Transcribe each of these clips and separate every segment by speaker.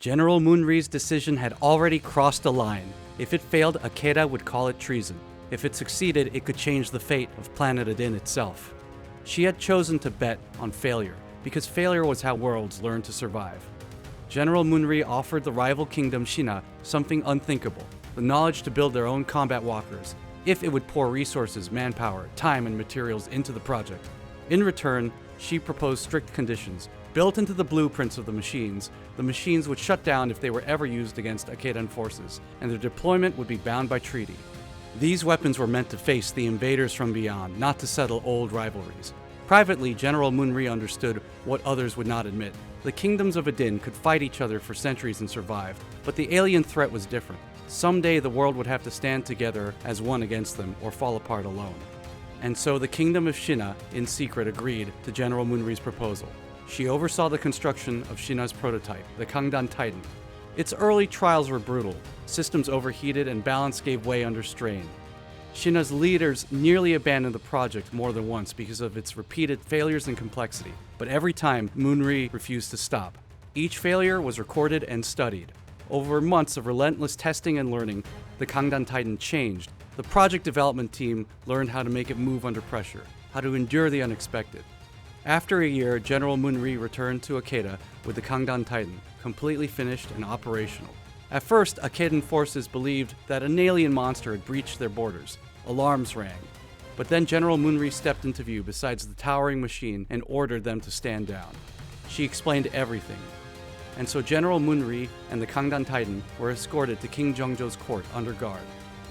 Speaker 1: General Moonri's decision had already crossed a line. If it failed, Akeda would call it treason. If it succeeded, it could change the fate of planet Adin itself. She had chosen to bet on failure, because failure was how worlds learned to survive. General Moonri offered the rival kingdom Shina something unthinkable, the knowledge to build their own combat walkers, if it would pour resources, manpower, time, and materials into the project. In return, she proposed strict conditions. Built into the blueprints of the machines would shut down if they were ever used against Akedan forces, and their deployment would be bound by treaty. These weapons were meant to face the invaders from beyond, not to settle old rivalries. Privately, General Moonri understood what others would not admit. The kingdoms of Adin could fight each other for centuries and survive, but the alien threat was different. Someday the world would have to stand together as one against them or fall apart alone. And so the kingdom of Shina, in secret, agreed to General Moonri's proposal. She oversaw the construction of Shina's prototype, the Kangdan Titan. Its early trials were brutal. Systems overheated and balance gave way under strain. Shina's leaders nearly abandoned the project more than once because of its repeated failures and complexity, but every time, Moonri refused to stop. Each failure was recorded and studied. Over months of relentless testing and learning, the Kangdan Titan changed. The project development team learned how to make it move under pressure, how to endure the unexpected. After a year, General Moonri returned to Akeda with the Kangdan Titan, completely finished and operational. At first, Akedan forces believed that an alien monster had breached their borders. Alarms rang. But then General Moonri stepped into view beside the towering machine and ordered them to stand down. She explained everything. And so General Moonri and the Kangdan Titan were escorted to King Jeongjo's court under guard.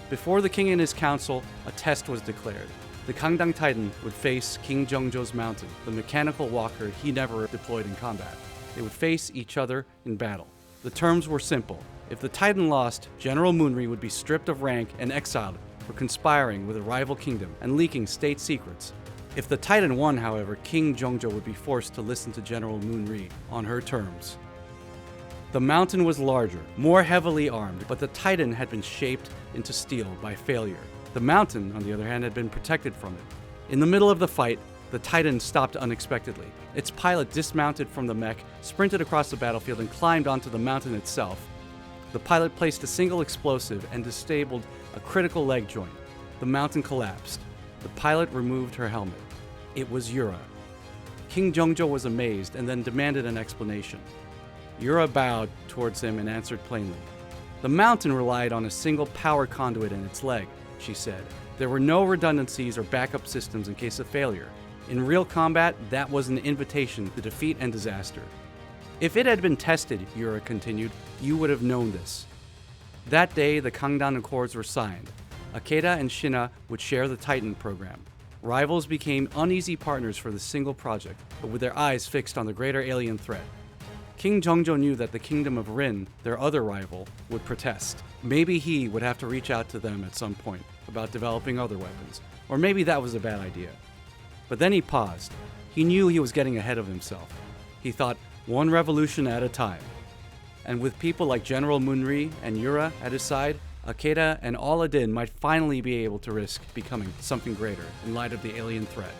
Speaker 1: Before the king and his council, a test was declared. The Kangdan Titan would face King Jeongjo's mountain, the mechanical walker he never deployed in combat. They would face each other in battle. The terms were simple. If the Titan lost, General Moonri would be stripped of rank and exiled for conspiring with a rival kingdom and leaking state secrets. If the Titan won, however, King Jeongjo would be forced to listen to General Moonri on her terms. The mountain was larger, more heavily armed, but the Titan had been shaped into steel by failure. The mountain, on the other hand, had been protected from it. In the middle of the fight, the Titan stopped unexpectedly. Its pilot dismounted from the mech, sprinted across the battlefield, and climbed onto the mountain itself. The pilot placed a single explosive and disabled a critical leg joint. The mountain collapsed. The pilot removed her helmet. It was Yura. King Jeongjo was amazed and then demanded an explanation. Yura bowed towards him and answered plainly. The mountain relied on a single power conduit in its leg, she said. There were no redundancies or backup systems in case of failure. In real combat, that was an invitation to defeat and disaster. If it had been tested, Yura continued, you would have known this. That day, the Kangdan Accords were signed. Akeda and Shina would share the Titan program. Rivals became uneasy partners for the single project, but with their eyes fixed on the greater alien threat. King Jeongjo knew that the kingdom of Rin, their other rival, would protest. Maybe he would have to reach out to them at some point about developing other weapons, or maybe that was a bad idea. But then he paused. He knew he was getting ahead of himself. He thought, one revolution at a time. And with people like General Moonri and Yura at his side, Akeda and all Adin might finally be able to risk becoming something greater in light of the alien threat.